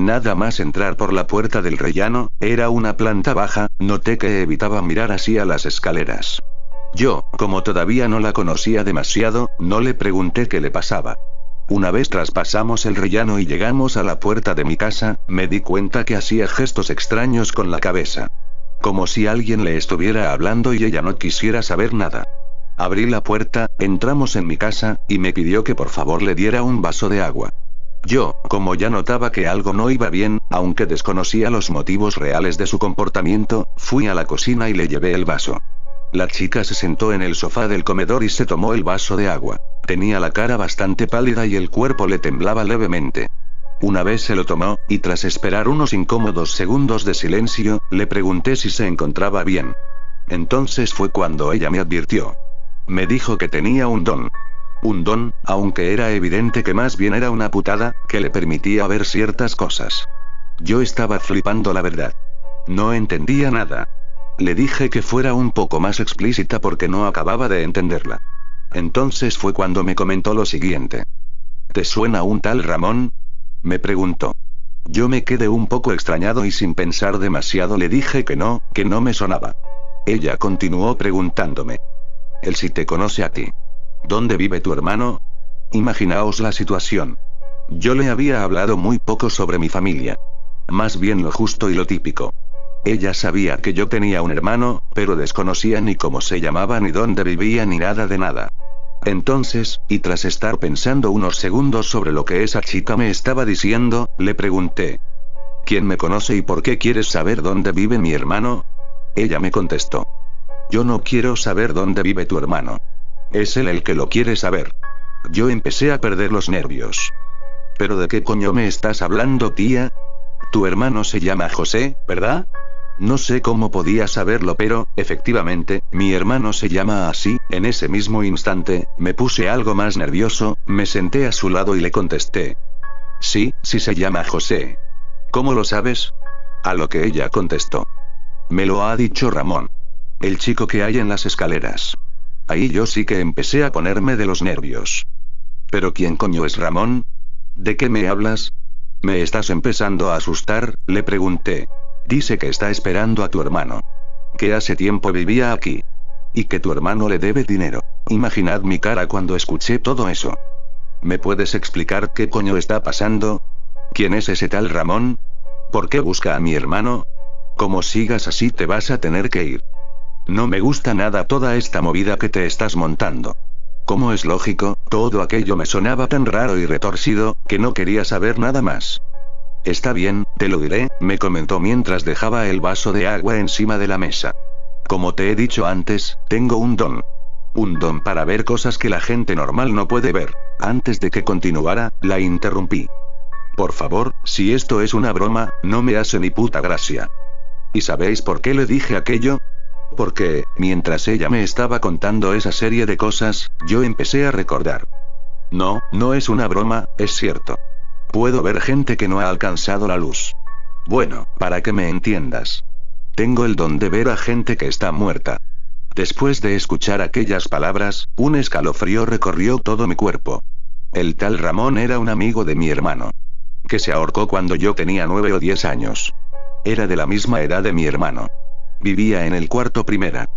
Nada más entrar por la puerta del rellano, era una planta baja, noté que evitaba mirar hacia las escaleras. Yo, como todavía no la conocía demasiado, no le pregunté qué le pasaba. Una vez traspasamos el rellano y llegamos a la puerta de mi casa, me di cuenta que hacía gestos extraños con la cabeza. Como si alguien le estuviera hablando y ella no quisiera saber nada. Abrí la puerta, entramos en mi casa, y me pidió que por favor le diera un vaso de agua. Yo, como ya notaba que algo no iba bien, aunque desconocía los motivos reales de su comportamiento, fui a la cocina y le llevé el vaso. La chica se sentó en el sofá del comedor y se tomó el vaso de agua. Tenía la cara bastante pálida y el cuerpo le temblaba levemente. Una vez se lo tomó, y tras esperar unos incómodos segundos de silencio, le pregunté si se encontraba bien. Entonces fue cuando ella me advirtió. Me dijo que tenía un don. Un don, aunque era evidente que más bien era una putada, que le permitía ver ciertas cosas. Yo estaba flipando, la verdad. No entendía nada. Le dije que fuera un poco más explícita porque no acababa de entenderla. Entonces fue cuando me comentó lo siguiente. ¿Te suena un tal Ramón?, me preguntó. Yo me quedé un poco extrañado y sin pensar demasiado le dije que no me sonaba. Ella continuó preguntándome. Él sí te conoce a ti. ¿Dónde vive tu hermano? Imaginaos la situación. Yo le había hablado muy poco sobre mi familia. Más bien lo justo y lo típico. Ella sabía que yo tenía un hermano, pero desconocía ni cómo se llamaba ni dónde vivía ni nada de nada. Entonces, y tras estar pensando unos segundos sobre lo que esa chica me estaba diciendo, le pregunté. ¿Quién me conoce y por qué quieres saber dónde vive mi hermano? Ella me contestó. Yo no quiero saber dónde vive tu hermano. Es él el que lo quiere saber. Yo empecé a perder los nervios. ¿Pero de qué coño me estás hablando, tía? Tu hermano se llama José, ¿verdad? No sé cómo podía saberlo, pero, efectivamente, mi hermano se llama así. En ese mismo instante, me puse algo más nervioso, me senté a su lado y le contesté. Sí se llama José. ¿Cómo lo sabes? A lo que ella contestó. Me lo ha dicho Ramón. El chico que hay en las escaleras. Ahí yo sí que empecé a ponerme de los nervios. ¿Pero quién coño es Ramón? ¿De qué me hablas? ¿Me estás empezando a asustar?, le pregunté. Dice que está esperando a tu hermano. Que hace tiempo vivía aquí. Y que tu hermano le debe dinero. Imaginad mi cara cuando escuché todo eso. ¿Me puedes explicar qué coño está pasando? ¿Quién es ese tal Ramón? ¿Por qué busca a mi hermano? Como sigas así te vas a tener que ir. No me gusta nada toda esta movida que te estás montando. Como es lógico, todo aquello me sonaba tan raro y retorcido, que no quería saber nada más. Está bien, te lo diré, me comentó mientras dejaba el vaso de agua encima de la mesa. Como te he dicho antes, tengo un don. Un don para ver cosas que la gente normal no puede ver. Antes de que continuara, la interrumpí. Por favor, si esto es una broma, no me hace ni puta gracia. ¿Y sabéis por qué le dije aquello? Porque, mientras ella me estaba contando esa serie de cosas, yo empecé a recordar. No es una broma, es cierto. Puedo ver gente que no ha alcanzado la luz. Bueno, para que me entiendas. Tengo el don de ver a gente que está muerta. Después de escuchar aquellas palabras, un escalofrío recorrió todo mi cuerpo. El tal Ramón era un amigo de mi hermano. Que se ahorcó cuando yo tenía 9 o 10 años. Era de la misma edad de mi hermano. Vivía en el cuarto primera.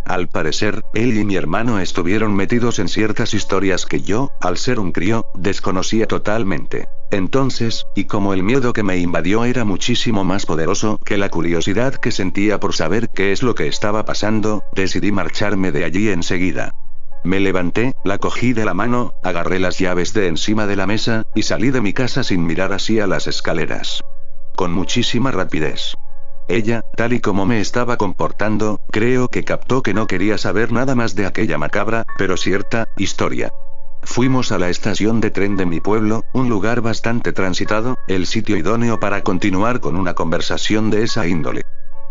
Al parecer, él y mi hermano estuvieron metidos en ciertas historias que yo, al ser un crío, desconocía totalmente. Entonces, y como el miedo que me invadió era muchísimo más poderoso que la curiosidad que sentía por saber qué es lo que estaba pasando, decidí marcharme de allí enseguida. Me levanté, la cogí de la mano, agarré las llaves de encima de la mesa, y salí de mi casa sin mirar hacia las escaleras. Con muchísima rapidez. Ella, tal y como me estaba comportando, creo que captó que no quería saber nada más de aquella macabra, pero cierta, historia. Fuimos a la estación de tren de mi pueblo, un lugar bastante transitado, el sitio idóneo para continuar con una conversación de esa índole.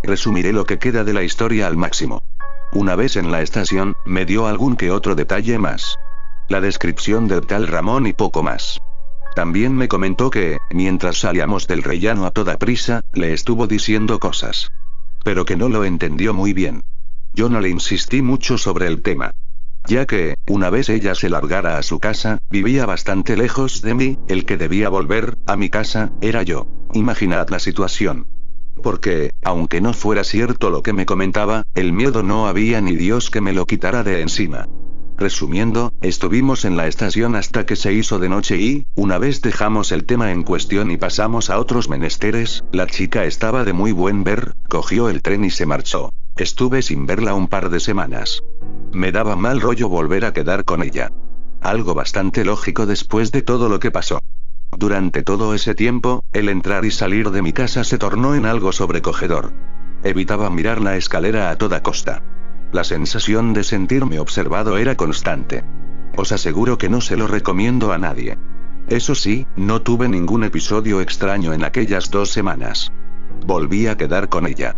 Resumiré lo que queda de la historia al máximo. Una vez en la estación, me dio algún que otro detalle más. La descripción del tal Ramón y poco más. También me comentó que, mientras salíamos del rellano a toda prisa, le estuvo diciendo cosas. Pero que no lo entendió muy bien. Yo no le insistí mucho sobre el tema. Ya que, una vez ella se largara a su casa, vivía bastante lejos de mí, el que debía volver a mi casa, era yo. Imaginad la situación. Porque, aunque no fuera cierto lo que me comentaba, el miedo no había ni Dios que me lo quitara de encima. Resumiendo, estuvimos en la estación hasta que se hizo de noche y, una vez dejamos el tema en cuestión y pasamos a otros menesteres, la chica estaba de muy buen ver, cogió el tren y se marchó. Estuve sin verla un par de semanas. Me daba mal rollo volver a quedar con ella. Algo bastante lógico después de todo lo que pasó. Durante todo ese tiempo, el entrar y salir de mi casa se tornó en algo sobrecogedor. Evitaba mirar la escalera a toda costa. La sensación de sentirme observado era constante. Os aseguro que no se lo recomiendo a nadie. Eso sí, no tuve ningún episodio extraño en aquellas 2 semanas. Volví a quedar con ella.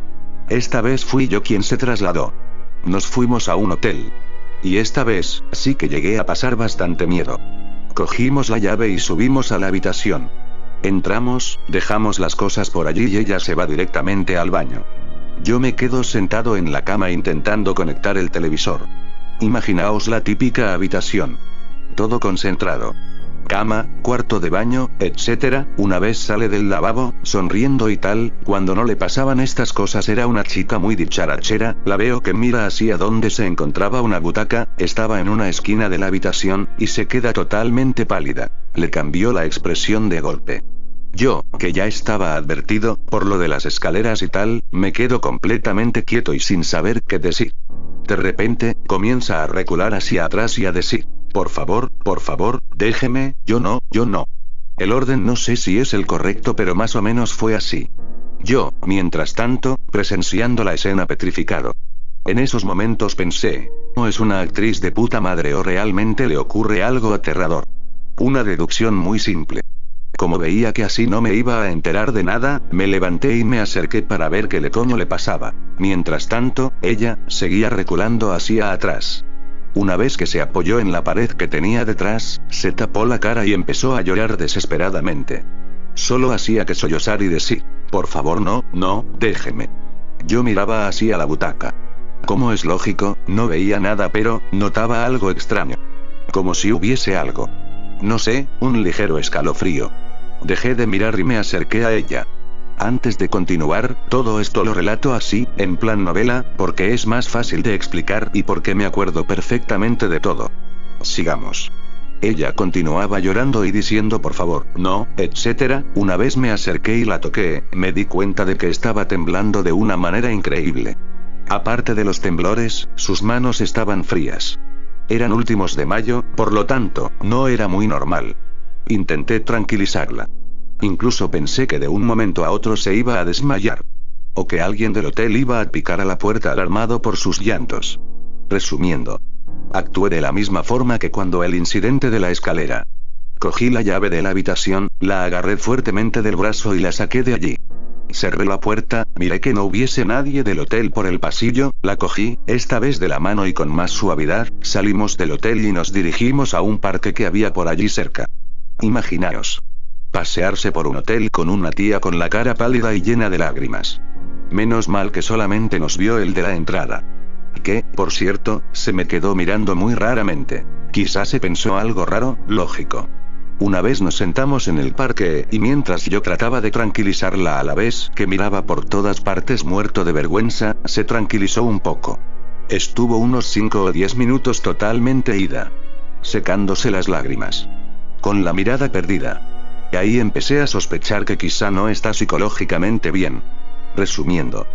Esta vez fui yo quien se trasladó. Nos fuimos a un hotel. Y esta vez, sí que llegué a pasar bastante miedo. Cogimos la llave y subimos a la habitación. Entramos, dejamos las cosas por allí y ella se va directamente al baño. Yo me quedo sentado en la cama intentando conectar el televisor. Imaginaos la típica habitación. Todo concentrado. Cama, cuarto de baño, etc. Una vez sale del lavabo, sonriendo y tal, cuando no le pasaban estas cosas era una chica muy dicharachera, la veo que mira hacia donde se encontraba una butaca, estaba en una esquina de la habitación, y se queda totalmente pálida. Le cambió la expresión de golpe. Yo, que ya estaba advertido, por lo de las escaleras y tal, me quedo completamente quieto y sin saber qué decir. De repente, comienza a recular hacia atrás y a decir: por favor, déjeme, yo no. El orden no sé si es el correcto, pero más o menos fue así. Yo, mientras tanto, presenciando la escena petrificado. En esos momentos pensé: ¿no es una actriz de puta madre o realmente le ocurre algo aterrador? Una deducción muy simple. Como veía que así no me iba a enterar de nada, me levanté y me acerqué para ver qué coño le pasaba. Mientras tanto, ella seguía reculando hacia atrás. Una vez que se apoyó en la pared que tenía detrás, se tapó la cara y empezó a llorar desesperadamente. Solo hacía que sollozar y decir: por favor no, déjeme. Yo miraba hacia la butaca. Como es lógico, no veía nada, pero notaba algo extraño. Como si hubiese algo. No sé, un ligero escalofrío. Dejé de mirar y me acerqué a ella. Antes de continuar, todo esto lo relato así, en plan novela, porque es más fácil de explicar y porque me acuerdo perfectamente de todo. Sigamos. Ella continuaba llorando y diciendo por favor, no, etc. Una vez me acerqué y la toqué, me di cuenta de que estaba temblando de una manera increíble. Aparte de los temblores, sus manos estaban frías. Eran últimos de mayo, por lo tanto, no era muy normal. Intenté tranquilizarla. Incluso pensé que de un momento a otro se iba a desmayar. O que alguien del hotel iba a picar a la puerta alarmado por sus llantos. Resumiendo. Actué de la misma forma que cuando el incidente de la escalera. Cogí la llave de la habitación, la agarré fuertemente del brazo y la saqué de allí. Cerré la puerta, miré que no hubiese nadie del hotel por el pasillo, la cogí, esta vez de la mano y con más suavidad, salimos del hotel y nos dirigimos a un parque que había por allí cerca. Imaginaos. Pasearse por un hotel con una tía con la cara pálida y llena de lágrimas. Menos mal que solamente nos vio el de la entrada. Que, por cierto, se me quedó mirando muy raramente. Quizás se pensó algo raro, lógico. Una vez nos sentamos en el parque, y mientras yo trataba de tranquilizarla a la vez que miraba por todas partes muerto de vergüenza, se tranquilizó un poco. Estuvo unos 5 o 10 minutos totalmente ida. Secándose las lágrimas. Con la mirada perdida. Y ahí empecé a sospechar que quizá no está psicológicamente bien. Resumiendo.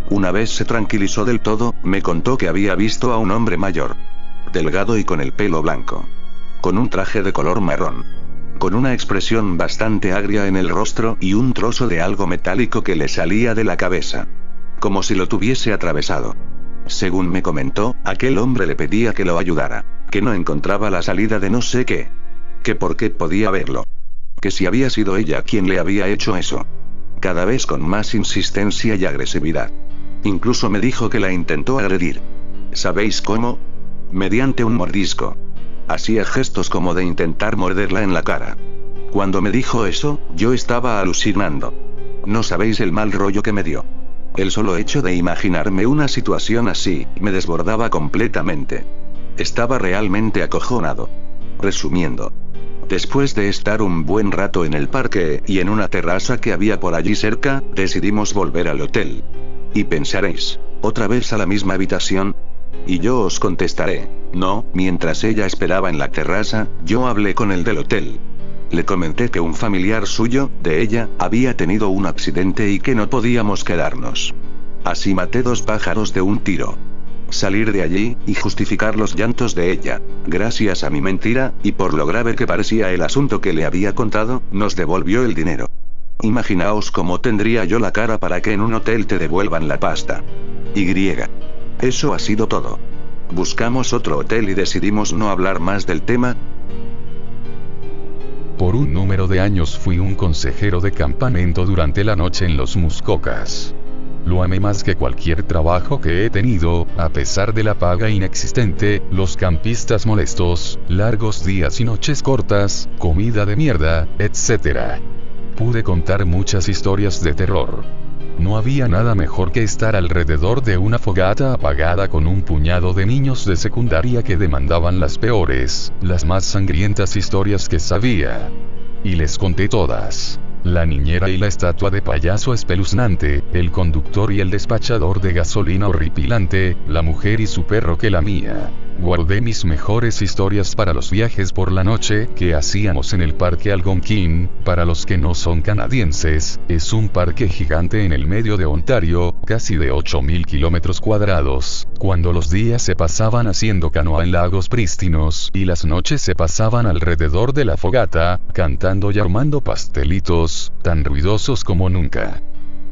Una vez se tranquilizó del todo, me contó que había visto a un hombre mayor. Delgado y con el pelo blanco. Con un traje de color marrón. Con una expresión bastante agria en el rostro y un trozo de algo metálico que le salía de la cabeza. Como si lo tuviese atravesado. Según me comentó, aquel hombre le pedía que lo ayudara. Que no encontraba la salida de no sé qué. Que por qué podía verlo. Que si había sido ella quien le había hecho eso. Cada vez con más insistencia y agresividad. Incluso me dijo que la intentó agredir. ¿Sabéis cómo? Mediante un mordisco. Hacía gestos como de intentar morderla en la cara. Cuando me dijo eso, yo estaba alucinando. No sabéis el mal rollo que me dio. El solo hecho de imaginarme una situación así, me desbordaba completamente. Estaba realmente acojonado. Resumiendo. Después de estar un buen rato en el parque y en una terraza que había por allí cerca, decidimos volver al hotel. Y pensaréis, ¿otra vez a la misma habitación? Y yo os contestaré, no. Mientras ella esperaba en la terraza, yo hablé con el del hotel. Le comenté que un familiar suyo, de ella, había tenido un accidente y que no podíamos quedarnos. Así maté 2 pájaros de un tiro. Salir de allí, y justificar los llantos de ella. Gracias a mi mentira, y por lo grave que parecía el asunto que le había contado, nos devolvió el dinero. Imaginaos cómo tendría yo la cara para que en un hotel te devuelvan la pasta. Y. Eso ha sido todo. Buscamos otro hotel y decidimos no hablar más del tema. Por un número de años fui un consejero de campamento durante la noche en los Muskokas. Lo amé más que cualquier trabajo que he tenido, a pesar de la paga inexistente, los campistas molestos, largos días y noches cortas, comida de mierda, etc. Pude contar muchas historias de terror. No había nada mejor que estar alrededor de una fogata apagada con un puñado de niños de secundaria que demandaban las peores, las más sangrientas historias que sabía. Y les conté todas. La niñera y la estatua de payaso espeluznante, el conductor y el despachador de gasolina horripilante, la mujer y su perro que lamía. Guardé mis mejores historias para los viajes por la noche que hacíamos en el Parque Algonquin. Para los que no son canadienses, es un parque gigante en el medio de Ontario, casi de 8,000 kilómetros cuadrados, cuando los días se pasaban haciendo canoa en lagos prístinos y las noches se pasaban alrededor de la fogata, cantando y armando pastelitos, tan ruidosos como nunca.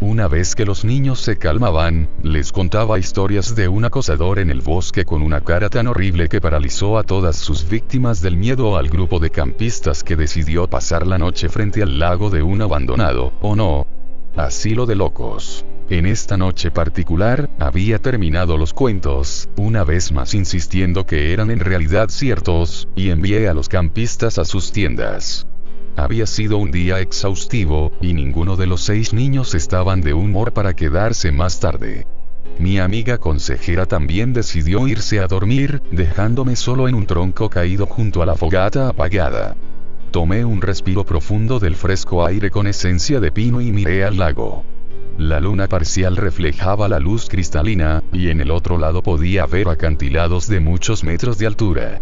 Una vez que los niños se calmaban, les contaba historias de un acosador en el bosque con una cara tan horrible que paralizó a todas sus víctimas del miedo al grupo de campistas que decidió pasar la noche frente al lago de un abandonado, ¿o no? Asilo de locos. En esta noche particular, había terminado los cuentos, una vez más insistiendo que eran en realidad ciertos, y envié a los campistas a sus tiendas. Había sido un día exhaustivo, y ninguno de los 6 niños estaban de humor para quedarse más tarde. Mi amiga consejera también decidió irse a dormir, dejándome solo en un tronco caído junto a la fogata apagada. Tomé un respiro profundo del fresco aire con esencia de pino y miré al lago. La luna parcial reflejaba la luz cristalina, y en el otro lado podía ver acantilados de muchos metros de altura.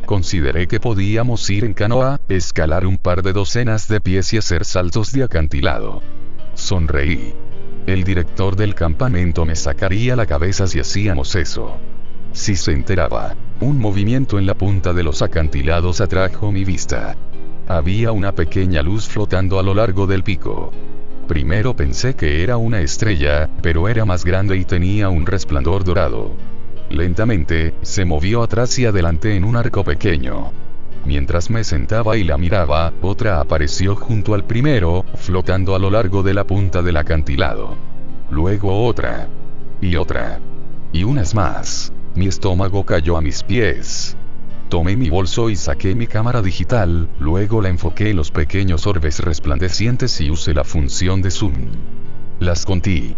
Consideré que podíamos ir en canoa, escalar un par de docenas de pies y hacer saltos de acantilado. Sonreí. El director del campamento me sacaría la cabeza si hacíamos eso. Si se enteraba. Un movimiento en la punta de los acantilados atrajo mi vista. Había una pequeña luz flotando a lo largo del pico. Primero pensé que era una estrella, pero era más grande y tenía un resplandor dorado. Lentamente, se movió atrás y adelante en un arco pequeño. Mientras me sentaba y la miraba, otra apareció junto al primero, flotando a lo largo de la punta del acantilado. Luego otra. Y otra. Y unas más. Mi estómago cayó a mis pies. Tomé mi bolso y saqué mi cámara digital, luego la enfoqué en los pequeños orbes resplandecientes y usé la función de zoom. Las conté.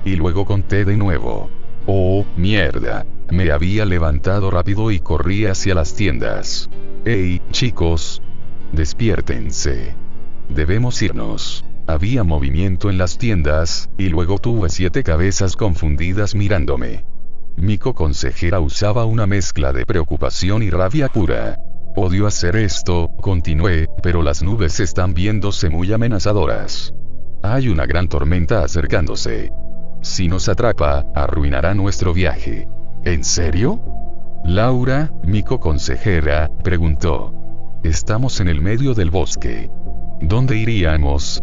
Y luego conté de nuevo. ¡Oh, mierda! Me había levantado rápido y corrí hacia las tiendas. ¡Hey, chicos! Despiértense. Debemos irnos. Había movimiento en las tiendas, y luego tuve 7 cabezas confundidas mirándome. Mi co-consejera usaba una mezcla de preocupación y rabia pura. Odio hacer esto, continué, pero las nubes están viéndose muy amenazadoras. Hay una gran tormenta acercándose. Si nos atrapa, arruinará nuestro viaje. ¿En serio? Laura, mi co-consejera, preguntó. Estamos en el medio del bosque. ¿Dónde iríamos?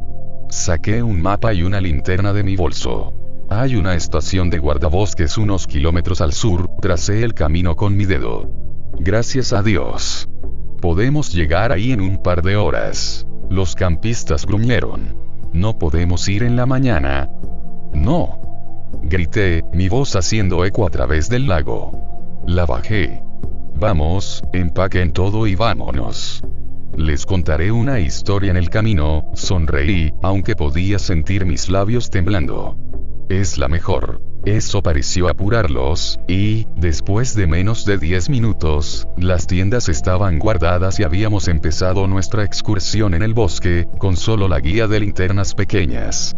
Saqué un mapa y una linterna de mi bolso. Hay una estación de guardabosques unos kilómetros al sur, tracé el camino con mi dedo. Gracias a Dios. Podemos llegar ahí en un par de horas. Los campistas gruñeron. No podemos ir en la mañana. No. Grité, mi voz haciendo eco a través del lago. La bajé. Vamos, empaquen todo y vámonos. Les contaré una historia en el camino, sonreí, aunque podía sentir mis labios temblando. Es la mejor. Eso pareció apurarlos, y, después de menos de 10 minutos, las tiendas estaban guardadas y habíamos empezado nuestra excursión en el bosque, con solo la guía de linternas pequeñas.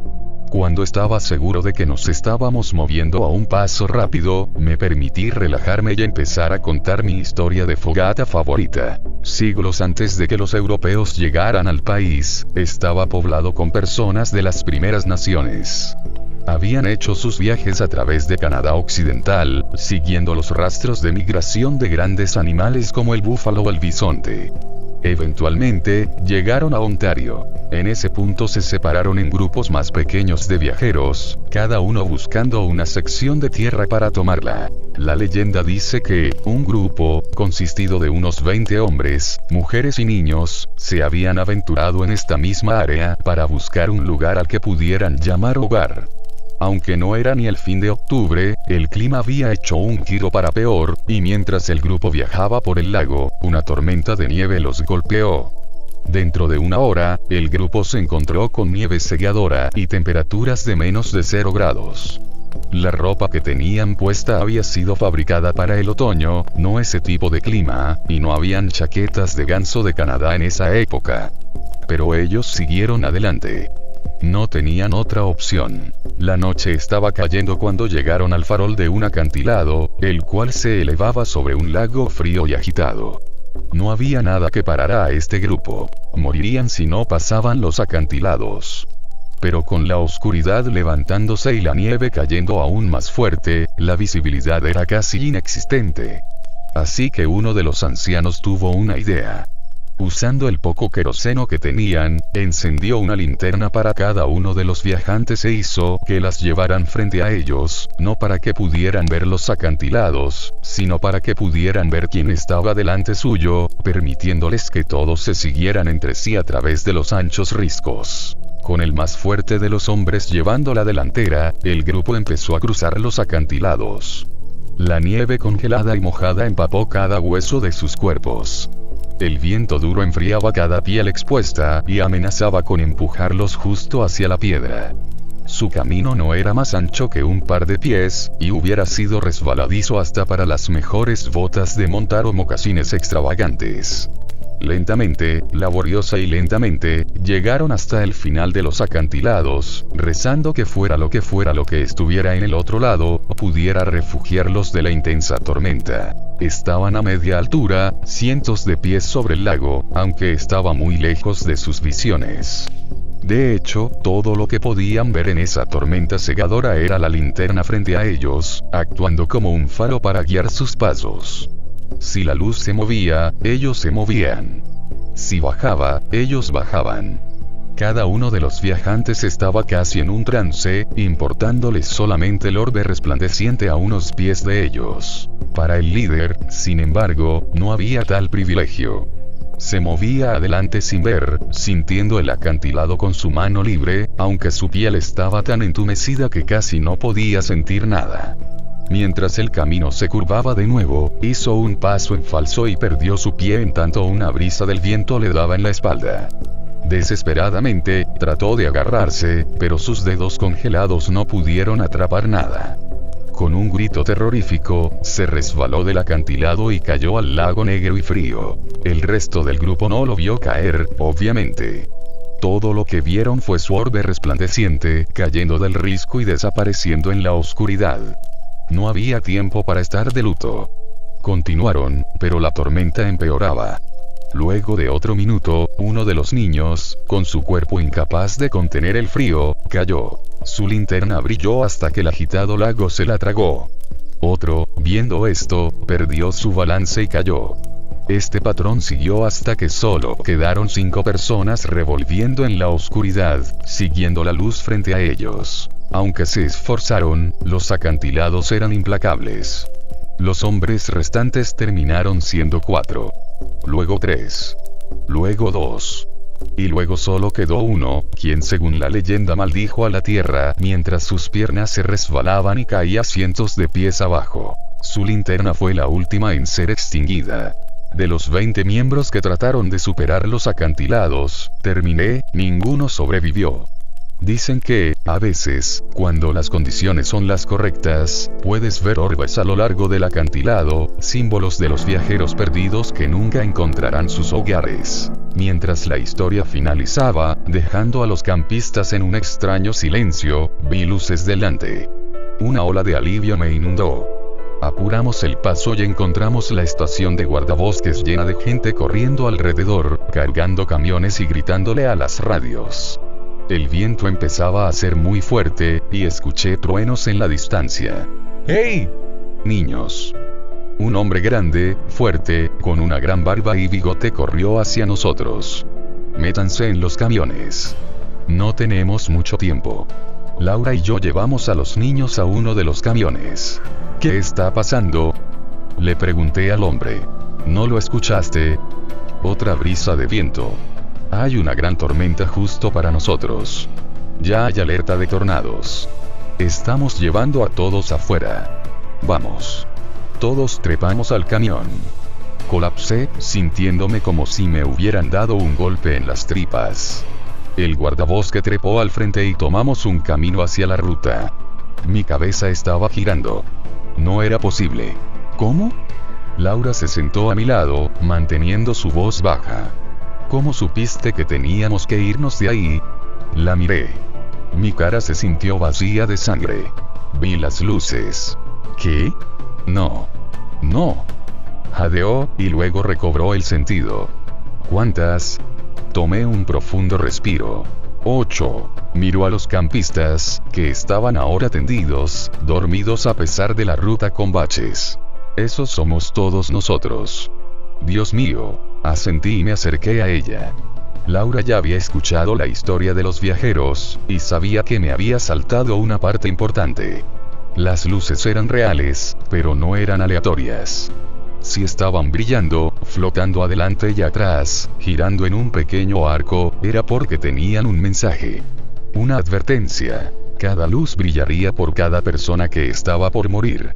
Cuando estaba seguro de que nos estábamos moviendo a un paso rápido, me permití relajarme y empezar a contar mi historia de fogata favorita. Siglos antes de que los europeos llegaran al país, estaba poblado con personas de las primeras naciones. Habían hecho sus viajes a través de Canadá Occidental, siguiendo los rastros de migración de grandes animales como el búfalo o el bisonte. Eventualmente, llegaron a Ontario. En ese punto se separaron en grupos más pequeños de viajeros, cada uno buscando una sección de tierra para tomarla. La leyenda dice que, un grupo, consistido de unos 20 hombres, mujeres y niños, se habían aventurado en esta misma área para buscar un lugar al que pudieran llamar hogar. Aunque no era ni el fin de octubre, el clima había hecho un giro para peor, y mientras el grupo viajaba por el lago, una tormenta de nieve los golpeó. Dentro de una hora, el grupo se encontró con nieve selladora y temperaturas de menos de 0 grados. La ropa que tenían puesta había sido fabricada para el otoño, no ese tipo de clima, y no habían chaquetas de ganso de Canadá en esa época. Pero ellos siguieron adelante. No tenían otra opción. La noche estaba cayendo cuando llegaron al farol de un acantilado, el cual se elevaba sobre un lago frío y agitado. No había nada que parara a este grupo. Morirían si no pasaban los acantilados. Pero con la oscuridad levantándose y la nieve cayendo aún más fuerte, la visibilidad era casi inexistente. Así que uno de los ancianos tuvo una idea. Usando el poco queroseno que tenían, encendió una linterna para cada uno de los viajantes e hizo que las llevaran frente a ellos, no para que pudieran ver los acantilados, sino para que pudieran ver quién estaba delante suyo, permitiéndoles que todos se siguieran entre sí a través de los anchos riscos. Con el más fuerte de los hombres llevando la delantera, el grupo empezó a cruzar los acantilados. La nieve congelada y mojada empapó cada hueso de sus cuerpos. El viento duro enfriaba cada piel expuesta y amenazaba con empujarlos justo hacia la piedra. Su camino no era más ancho que un par de pies, y hubiera sido resbaladizo hasta para las mejores botas de montar o mocasines extravagantes. Lentamente, laboriosa y lentamente, llegaron hasta el final de los acantilados, rezando que fuera lo que estuviera en el otro lado, pudiera refugiarlos de la intensa tormenta. Estaban a media altura, cientos de pies sobre el lago, aunque estaba muy lejos de sus visiones. De hecho, todo lo que podían ver en esa tormenta cegadora era la linterna frente a ellos, actuando como un faro para guiar sus pasos. Si la luz se movía, ellos se movían. Si bajaba, ellos bajaban. Cada uno de los viajantes estaba casi en un trance, importándoles solamente el orbe resplandeciente a unos pies de ellos. Para el líder, sin embargo, no había tal privilegio. Se movía adelante sin ver, sintiendo el acantilado con su mano libre, aunque su piel estaba tan entumecida que casi no podía sentir nada. Mientras el camino se curvaba de nuevo, hizo un paso en falso y perdió su pie en tanto una brisa del viento le daba en la espalda. Desesperadamente, trató de agarrarse, pero sus dedos congelados no pudieron atrapar nada. Con un grito terrorífico, se resbaló del acantilado y cayó al lago negro y frío. El resto del grupo no lo vio caer, obviamente. Todo lo que vieron fue su orbe resplandeciente, cayendo del risco y desapareciendo en la oscuridad. No había tiempo para estar de luto. Continuaron, pero la tormenta empeoraba. Luego de otro minuto, uno de los niños, con su cuerpo incapaz de contener el frío, cayó. Su linterna brilló hasta que el agitado lago se la tragó. Otro, viendo esto, perdió su balance y cayó. Este patrón siguió hasta que solo quedaron 5 personas revolviendo en la oscuridad, siguiendo la luz frente a ellos. Aunque se esforzaron, los acantilados eran implacables. Los hombres restantes terminaron siendo 4. Luego 3. Luego 2. Y luego solo quedó uno, quien según la leyenda maldijo a la tierra mientras sus piernas se resbalaban y caía cientos de pies abajo. Su linterna fue la última en ser extinguida. De los 20 miembros que trataron de superar los acantilados, ninguno sobrevivió. Dicen que, a veces, cuando las condiciones son las correctas, puedes ver orbes a lo largo del acantilado, símbolos de los viajeros perdidos que nunca encontrarán sus hogares. Mientras la historia finalizaba, dejando a los campistas en un extraño silencio, vi luces delante. Una ola de alivio me inundó. Apuramos el paso y encontramos la estación de guardabosques llena de gente corriendo alrededor, cargando camiones y gritándole a las radios. El viento empezaba a ser muy fuerte, y escuché truenos en la distancia. ¡Hey! Niños. Un hombre grande, fuerte, con una gran barba y bigote corrió hacia nosotros. Métanse en los camiones. No tenemos mucho tiempo. Laura y yo llevamos a los niños a uno de los camiones. ¿Qué está pasando? Le pregunté al hombre. ¿No lo escuchaste? Otra brisa de viento. Hay una gran tormenta justo para nosotros. Ya hay alerta de tornados. Estamos llevando a todos afuera. Vamos. Todos trepamos al camión. Colapsé, sintiéndome como si me hubieran dado un golpe en las tripas. El guardabosque trepó al frente y tomamos un camino hacia la ruta. Mi cabeza estaba girando. No era posible. ¿Cómo? Laura se sentó a mi lado, manteniendo su voz baja. ¿Cómo supiste que teníamos que irnos de ahí? La miré. Mi cara se sintió vacía de sangre. Vi las luces. ¿Qué? No. No. Jadeó, y luego recobró el sentido. ¿Cuántas? Tomé un profundo respiro. 8. Miró a los campistas, que estaban ahora tendidos, dormidos a pesar de la ruta con baches. Esos somos todos nosotros. Dios mío. Asentí y me acerqué a ella. Laura ya había escuchado la historia de los viajeros, y sabía que me había saltado una parte importante. Las luces eran reales, pero no eran aleatorias. Si estaban brillando, flotando adelante y atrás, girando en un pequeño arco, era porque tenían un mensaje. Una advertencia. Cada luz brillaría por cada persona que estaba por morir.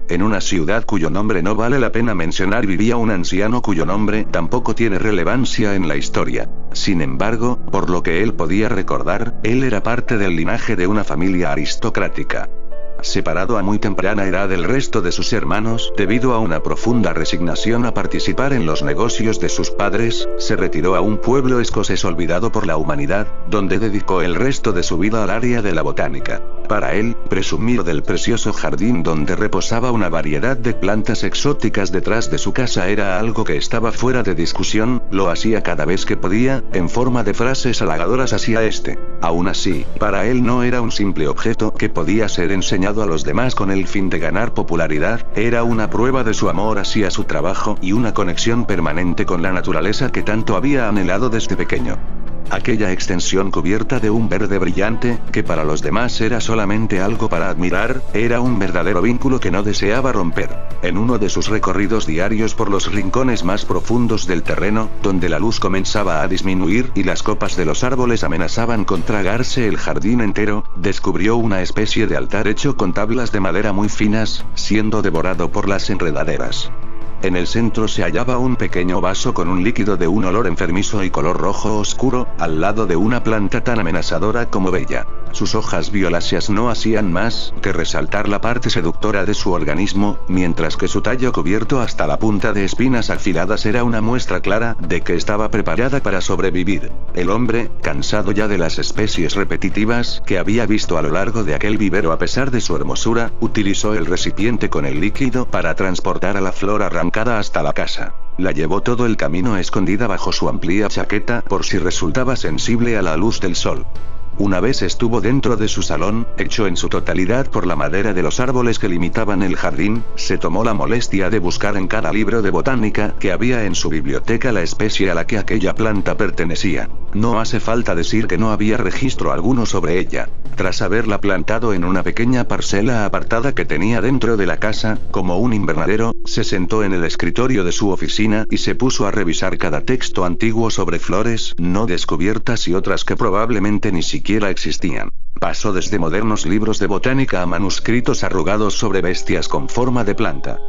En una ciudad cuyo nombre no vale la pena mencionar vivía un anciano cuyo nombre tampoco tiene relevancia en la historia. Sin embargo, por lo que él podía recordar, él era parte del linaje de una familia aristocrática. Separado a muy temprana edad del resto de sus hermanos, debido a una profunda resignación a participar en los negocios de sus padres, se retiró a un pueblo escocés olvidado por la humanidad, donde dedicó el resto de su vida al área de la botánica. Para él, presumir del precioso jardín donde reposaba una variedad de plantas exóticas detrás de su casa era algo que estaba fuera de discusión, lo hacía cada vez que podía, en forma de frases halagadoras hacia este. Aún así, para él no era un simple objeto que podía ser enseñado a los demás con el fin de ganar popularidad, era una prueba de su amor hacia su trabajo y una conexión permanente con la naturaleza que tanto había anhelado desde pequeño. Aquella extensión cubierta de un verde brillante, que para los demás era solamente algo para admirar, era un verdadero vínculo que no deseaba romper. En uno de sus recorridos diarios por los rincones más profundos del terreno, donde la luz comenzaba a disminuir y las copas de los árboles amenazaban con tragarse el jardín entero, descubrió una especie de altar hecho con tablas de madera muy finas, siendo devorado por las enredaderas. En el centro se hallaba un pequeño vaso con un líquido de un olor enfermizo y color rojo oscuro, al lado de una planta tan amenazadora como bella. Sus hojas violáceas no hacían más que resaltar la parte seductora de su organismo, mientras que su tallo cubierto hasta la punta de espinas afiladas era una muestra clara de que estaba preparada para sobrevivir. El hombre, cansado ya de las especies repetitivas que había visto a lo largo de aquel vivero a pesar de su hermosura, utilizó el recipiente con el líquido para transportar a la flor arrancada hasta la casa. La llevó todo el camino escondida bajo su amplia chaqueta por si resultaba sensible a la luz del sol. Una vez estuvo dentro de su salón, hecho en su totalidad por la madera de los árboles que limitaban el jardín, se tomó la molestia de buscar en cada libro de botánica que había en su biblioteca la especie a la que aquella planta pertenecía. No hace falta decir que no había registro alguno sobre ella. Tras haberla plantado en una pequeña parcela apartada que tenía dentro de la casa, como un invernadero, se sentó en el escritorio de su oficina y se puso a revisar cada texto antiguo sobre flores no descubiertas y otras que probablemente ni siquiera existían. Pasó desde modernos libros de botánica a manuscritos arrugados sobre bestias con forma de planta.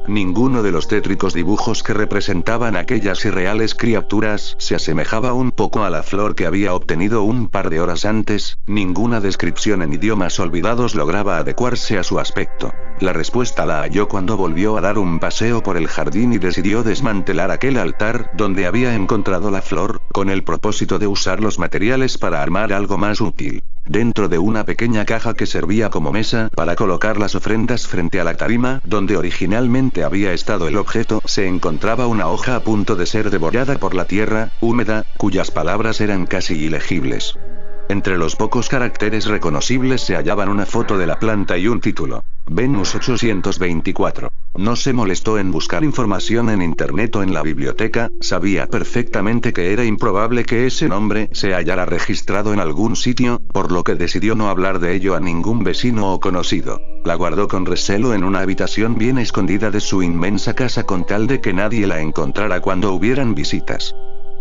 Ninguno de los tétricos dibujos que representaban aquellas irreales criaturas se asemejaba un poco a la flor que había obtenido un par de horas antes, ninguna descripción en idiomas olvidados lograba adecuarse a su aspecto. La respuesta la halló cuando volvió a dar un paseo por el jardín y decidió desmantelar aquel altar donde había encontrado la flor, con el propósito de usar los materiales para armar algo más útil. Dentro de una pequeña caja que servía como mesa para colocar las ofrendas frente a la tarima donde originalmente había estado el objeto, se encontraba una hoja a punto de ser devorada por la tierra, húmeda, cuyas palabras eran casi ilegibles. Entre los pocos caracteres reconocibles se hallaban una foto de la planta y un título: Venus 824. No se molestó en buscar información en internet o en la biblioteca, sabía perfectamente que era improbable que ese nombre se hallara registrado en algún sitio, por lo que decidió no hablar de ello a ningún vecino o conocido. La guardó con recelo en una habitación bien escondida de su inmensa casa con tal de que nadie la encontrara cuando hubieran visitas.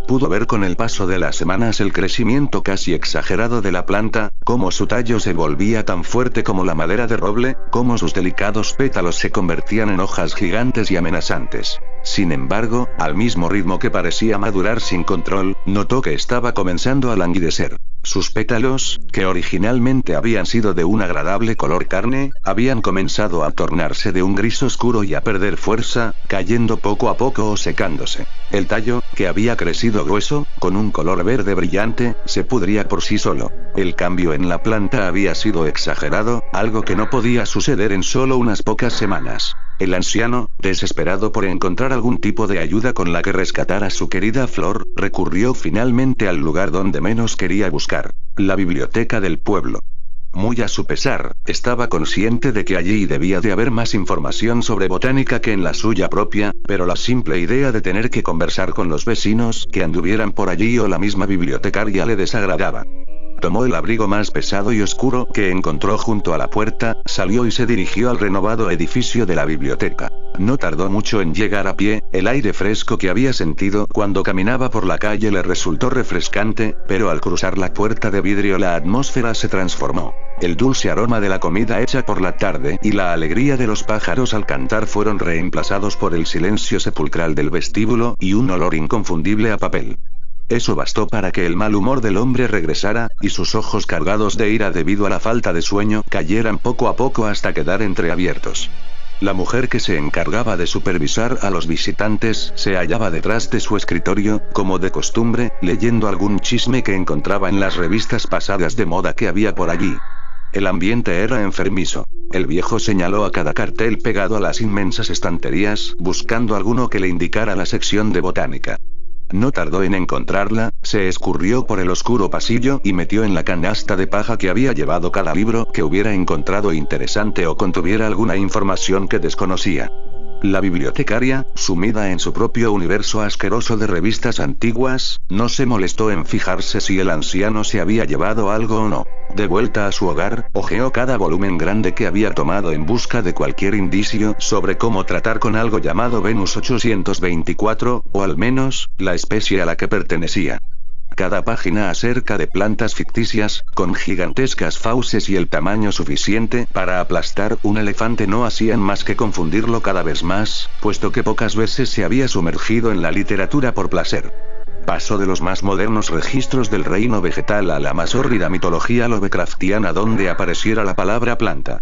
Pudo ver con el paso de las semanas el crecimiento casi exagerado de la planta, cómo su tallo se volvía tan fuerte como la madera de roble, cómo sus delicados pétalos se convertían en hojas gigantes y amenazantes. Sin embargo, al mismo ritmo que parecía madurar sin control, notó que estaba comenzando a languidecer. Sus pétalos, que originalmente habían sido de un agradable color carne, habían comenzado a tornarse de un gris oscuro y a perder fuerza, cayendo poco a poco o secándose. El tallo, que había crecido grueso, con un color verde brillante, se pudría por sí solo. El cambio en la planta había sido exagerado, algo que no podía suceder en solo unas pocas semanas. El anciano, desesperado por encontrar algún tipo de ayuda con la que rescatar a su querida flor, recurrió finalmente al lugar donde menos quería buscar: la biblioteca del pueblo. Muy a su pesar, estaba consciente de que allí debía de haber más información sobre botánica que en la suya propia, pero la simple idea de tener que conversar con los vecinos que anduvieran por allí o la misma bibliotecaria le desagradaba. Tomó el abrigo más pesado y oscuro que encontró junto a la puerta, salió y se dirigió al renovado edificio de la biblioteca. No tardó mucho en llegar a pie, el aire fresco que había sentido cuando caminaba por la calle le resultó refrescante, pero al cruzar la puerta de vidrio la atmósfera se transformó. El dulce aroma de la comida hecha por la tarde y la alegría de los pájaros al cantar fueron reemplazados por el silencio sepulcral del vestíbulo y un olor inconfundible a papel. Eso bastó para que el mal humor del hombre regresara, y sus ojos cargados de ira debido a la falta de sueño cayeran poco a poco hasta quedar entreabiertos. La mujer que se encargaba de supervisar a los visitantes se hallaba detrás de su escritorio, como de costumbre, leyendo algún chisme que encontraba en las revistas pasadas de moda que había por allí. El ambiente era enfermizo. El viejo señaló a cada cartel pegado a las inmensas estanterías, buscando alguno que le indicara la sección de botánica. No tardó en encontrarla, se escurrió por el oscuro pasillo y metió en la canasta de paja que había llevado cada libro que hubiera encontrado interesante o contuviera alguna información que desconocía. La bibliotecaria, sumida en su propio universo asqueroso de revistas antiguas, no se molestó en fijarse si el anciano se había llevado algo o no. De vuelta a su hogar, hojeó cada volumen grande que había tomado en busca de cualquier indicio sobre cómo tratar con algo llamado Venus 824, o al menos, la especie a la que pertenecía. Cada página acerca de plantas ficticias, con gigantescas fauces y el tamaño suficiente para aplastar un elefante no hacían más que confundirlo cada vez más, puesto que pocas veces se había sumergido en la literatura por placer. Pasó de los más modernos registros del reino vegetal a la más hórrida mitología lovecraftiana donde apareciera la palabra planta.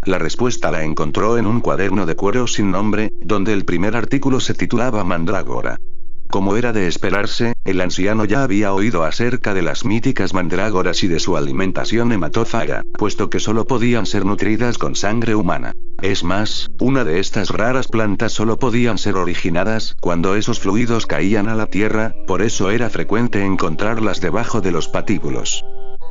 La respuesta la encontró en un cuaderno de cuero sin nombre, donde el primer artículo se titulaba Mandrágora. Como era de esperarse, el anciano ya había oído acerca de las míticas mandrágoras y de su alimentación hematófaga, puesto que solo podían ser nutridas con sangre humana. Es más, una de estas raras plantas solo podían ser originadas cuando esos fluidos caían a la tierra, por eso era frecuente encontrarlas debajo de los patíbulos.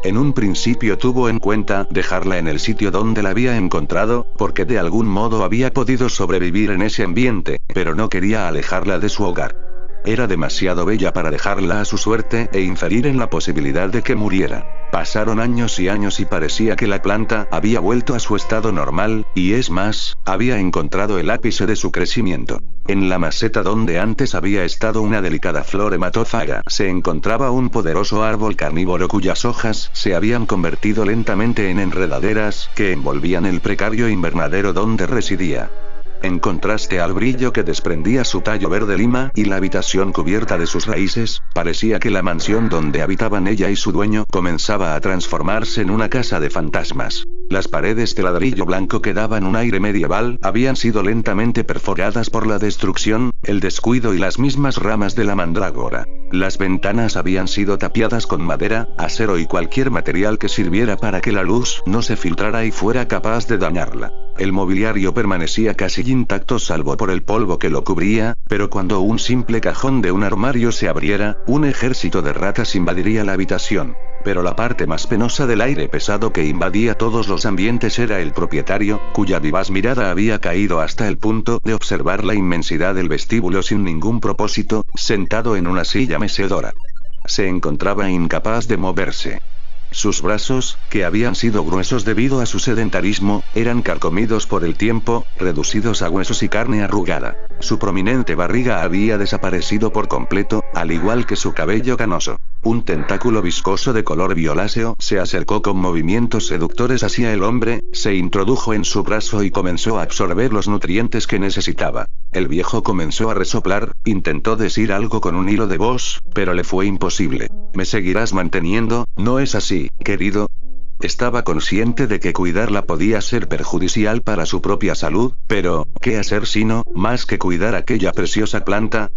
En un principio tuvo en cuenta dejarla en el sitio donde la había encontrado, porque de algún modo había podido sobrevivir en ese ambiente, pero no quería alejarla de su hogar. Era demasiado bella para dejarla a su suerte e inferir en la posibilidad de que muriera. Pasaron años y parecía que la planta había vuelto a su estado normal, y es más, había encontrado el ápice de su crecimiento. En la maceta donde antes había estado una delicada flor hematófaga se encontraba un poderoso árbol carnívoro cuyas hojas se habían convertido lentamente en enredaderas que envolvían el precario invernadero donde residía. En contraste al brillo que desprendía su tallo verde lima y la habitación cubierta de sus raíces, parecía que la mansión donde habitaban ella y su dueño comenzaba a transformarse en una casa de fantasmas. Las paredes de ladrillo blanco que daban un aire medieval habían sido lentamente perforadas por la destrucción, el descuido y las mismas ramas de la mandrágora. Las ventanas habían sido tapiadas con madera, acero y cualquier material que sirviera para que la luz no se filtrara y fuera capaz de dañarla. El mobiliario permanecía casi intacto salvo por el polvo que lo cubría, pero cuando un simple cajón de un armario se abriera, un ejército de ratas invadiría la habitación. Pero la parte más penosa del aire pesado que invadía todos los ambientes era el propietario, cuya vivaz mirada había caído hasta el punto de observar la inmensidad del vestíbulo sin ningún propósito, sentado en una silla mecedora. Se encontraba incapaz de moverse. Sus brazos, que habían sido gruesos debido a su sedentarismo, eran carcomidos por el tiempo, reducidos a huesos y carne arrugada. Su prominente barriga había desaparecido por completo, al igual que su cabello canoso. Un tentáculo viscoso de color violáceo se acercó con movimientos seductores hacia el hombre, se introdujo en su brazo y comenzó a absorber los nutrientes que necesitaba. El viejo comenzó a resoplar, intentó decir algo con un hilo de voz, pero le fue imposible. ¿Me seguirás manteniendo, no es así, querido? Estaba consciente de que cuidarla podía ser perjudicial para su propia salud, pero, ¿qué hacer sino, más que cuidar aquella preciosa planta?